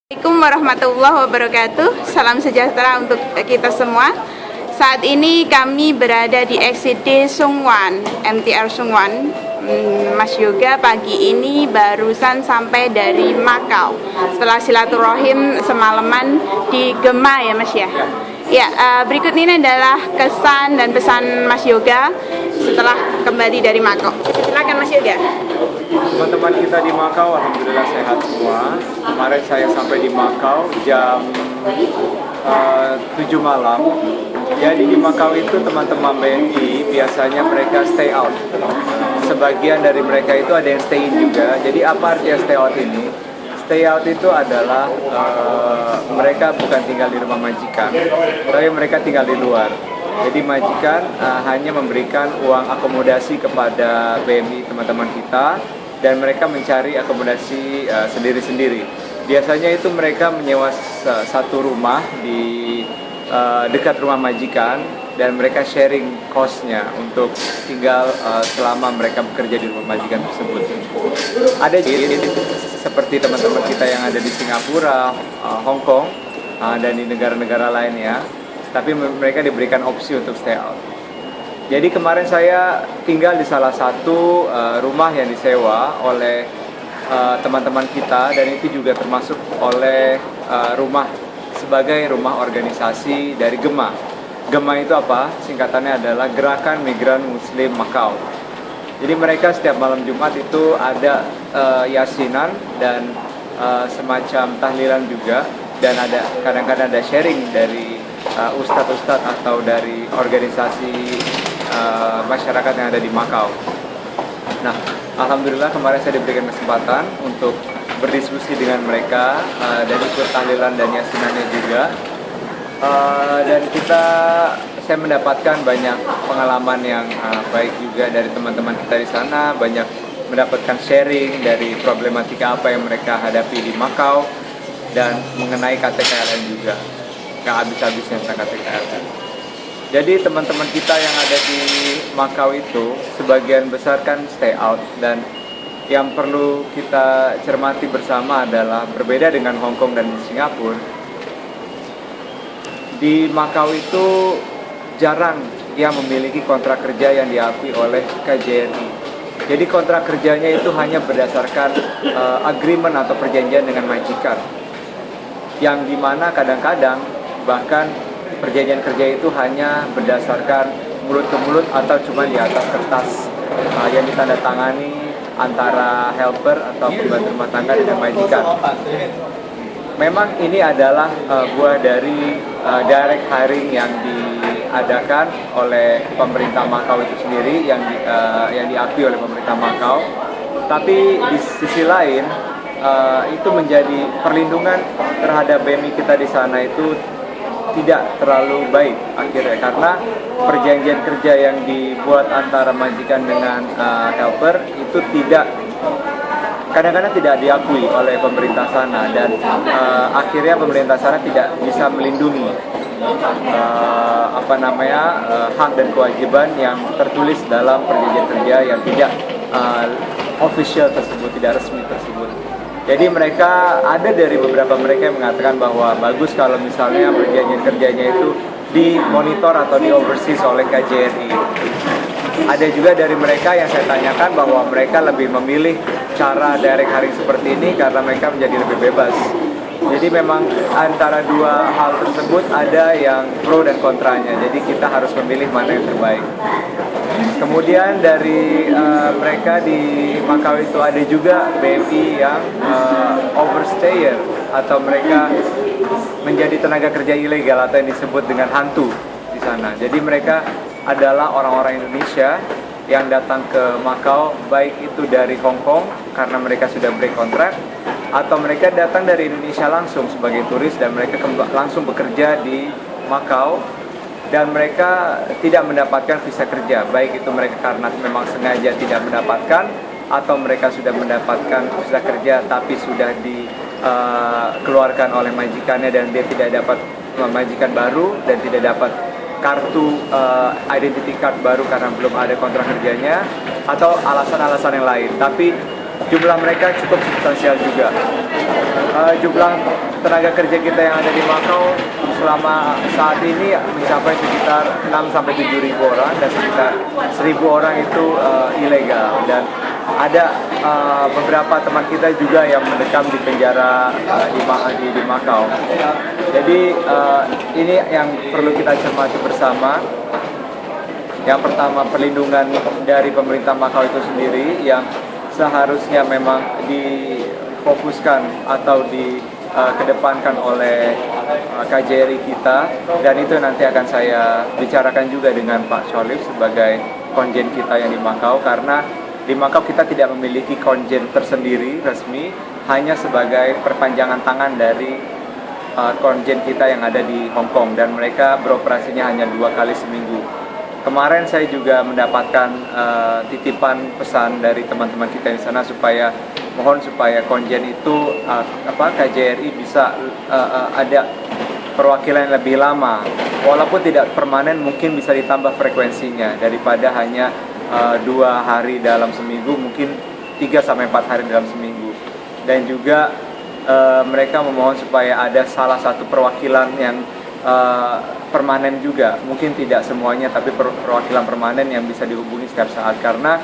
Assalamualaikum warahmatullahi wabarakatuh. Salam sejahtera untuk kita semua. Saat ini kami berada di XCD Sungwan, MTR Sungwan. Mas Yoga pagi ini barusan sampai dari Makau setelah silaturahim semalaman di Gema ya Mas ya. Ya, berikut ini adalah kesan dan pesan Mas Yoga setelah kembali dari Makau. Silakan Mas Yoga. Teman-teman kita di Makau alhamdulillah sehat semua. Kemarin saya sampai di Makau jam 7 malam. Jadi di Makau itu teman-teman BNI biasanya mereka stay out. Sebagian dari mereka itu ada yang stay in juga. Jadi apa artinya stay out ini? Stay out itu adalah mereka bukan tinggal di rumah majikan, tapi mereka tinggal di luar. Jadi majikan hanya memberikan uang akomodasi kepada BMI teman-teman kita, dan mereka mencari akomodasi sendiri-sendiri. Biasanya itu mereka menyewa satu rumah di dekat rumah majikan, dan mereka sharing cost-nya untuk tinggal selama mereka bekerja di rumah majikan tersebut. Ada seperti teman-teman kita yang ada di Singapura, Hong Kong, dan di negara-negara lainnya, tapi mereka diberikan opsi untuk stay out. Jadi kemarin saya tinggal di salah satu rumah yang disewa oleh teman-teman kita, dan itu juga termasuk oleh rumah sebagai rumah organisasi dari Gema. Gema itu apa? Singkatannya adalah Gerakan Migran Muslim Makau. Jadi mereka setiap malam Jumat itu ada yasinan dan semacam tahlilan juga, dan ada kadang-kadang ada sharing dari ustadz-ustadz atau dari organisasi masyarakat yang ada di Makau. Nah, alhamdulillah kemarin saya diberikan kesempatan untuk berdiskusi dengan mereka dan ikut tahlilan dan yasinannya juga. Dan saya mendapatkan banyak pengalaman yang baik juga dari teman-teman kita di sana, banyak mendapatkan sharing dari problematika apa yang mereka hadapi di Makau, dan mengenai KTKLN juga, gak habis-habisnya tentang KTKLN. Jadi teman-teman kita yang ada di Makau itu sebagian besar kan stay out, dan yang perlu kita cermati bersama adalah berbeda dengan Hong Kong dan Singapura. Di Makau itu jarang yang memiliki kontrak kerja yang diakui oleh KJRI. Jadi kontrak kerjanya itu hanya berdasarkan agreement atau perjanjian dengan majikan, yang dimana kadang-kadang bahkan perjanjian kerja itu hanya berdasarkan mulut ke mulut atau cuma di atas kertas yang ditandatangani antara helper atau pembantu rumah tangga dengan majikan. Memang ini adalah buah dari direct hiring yang diadakan oleh pemerintah Makau itu sendiri, yang diakui oleh pemerintah Makau. Tapi di sisi lain itu menjadi perlindungan terhadap BMI kita di sana itu tidak terlalu baik akhirnya, karena perjanjian kerja yang dibuat antara majikan dengan helper itu kadang-kadang tidak diakui oleh pemerintah sana, dan akhirnya pemerintah sana tidak bisa melindungi hak dan kewajiban yang tertulis dalam perjanjian kerja yang tidak official tersebut, tidak resmi tersebut. Jadi mereka, ada dari beberapa mereka yang mengatakan bahwa bagus kalau misalnya perjanjian kerjanya itu dimonitor atau di-overseas oleh KJRI. Ada juga dari mereka yang saya tanyakan bahwa mereka lebih memilih cara direct hiring seperti ini karena mereka menjadi lebih bebas. Jadi memang antara dua hal tersebut ada yang pro dan kontranya. Jadi kita harus memilih mana yang terbaik. Kemudian dari mereka di Makau itu ada juga BMI yang overstayer, atau mereka menjadi tenaga kerja ilegal atau yang disebut dengan hantu di sana. Jadi mereka adalah orang-orang Indonesia yang datang ke Makau, baik itu dari Hong Kong karena mereka sudah break kontrak, atau mereka datang dari Indonesia langsung sebagai turis dan mereka langsung bekerja di Makau, dan mereka tidak mendapatkan visa kerja, baik itu mereka karena memang sengaja tidak mendapatkan, atau mereka sudah mendapatkan visa kerja tapi sudah dikeluarkan oleh majikannya dan dia tidak dapat majikan baru dan tidak dapat kartu identity card baru karena belum ada kontrak kerjanya, atau alasan-alasan yang lain. Tapi jumlah mereka cukup substansial juga. jumlah tenaga kerja kita yang ada di Makau selama saat ini mencapai sekitar 6-7 ribu orang, dan sekitar 1.000 orang itu ilegal, dan ada beberapa teman kita juga yang mendekam di penjara di Makau. Jadi ini yang perlu kita cermati bersama. Yang pertama, perlindungan dari pemerintah Makau itu sendiri yang seharusnya memang difokuskan atau dikedepankan oleh KJRI kita, dan itu nanti akan saya bicarakan juga dengan Pak Cholif sebagai konjen kita yang di Makau, karena di Makau kita tidak memiliki konjen tersendiri resmi, hanya sebagai perpanjangan tangan dari konjen kita yang ada di Hong Kong, dan mereka beroperasinya hanya 2 kali seminggu. Kemarin saya juga mendapatkan titipan pesan dari teman-teman kita di sana mohon supaya konjen itu KJRI bisa ada perwakilan yang lebih lama, walaupun tidak permanen, mungkin bisa ditambah frekuensinya daripada hanya 2 hari dalam seminggu, mungkin 3-4 hari dalam seminggu. Dan juga mereka memohon supaya ada salah satu perwakilan yang permanen juga, mungkin tidak semuanya, tapi perwakilan permanen yang bisa dihubungi setiap saat, karena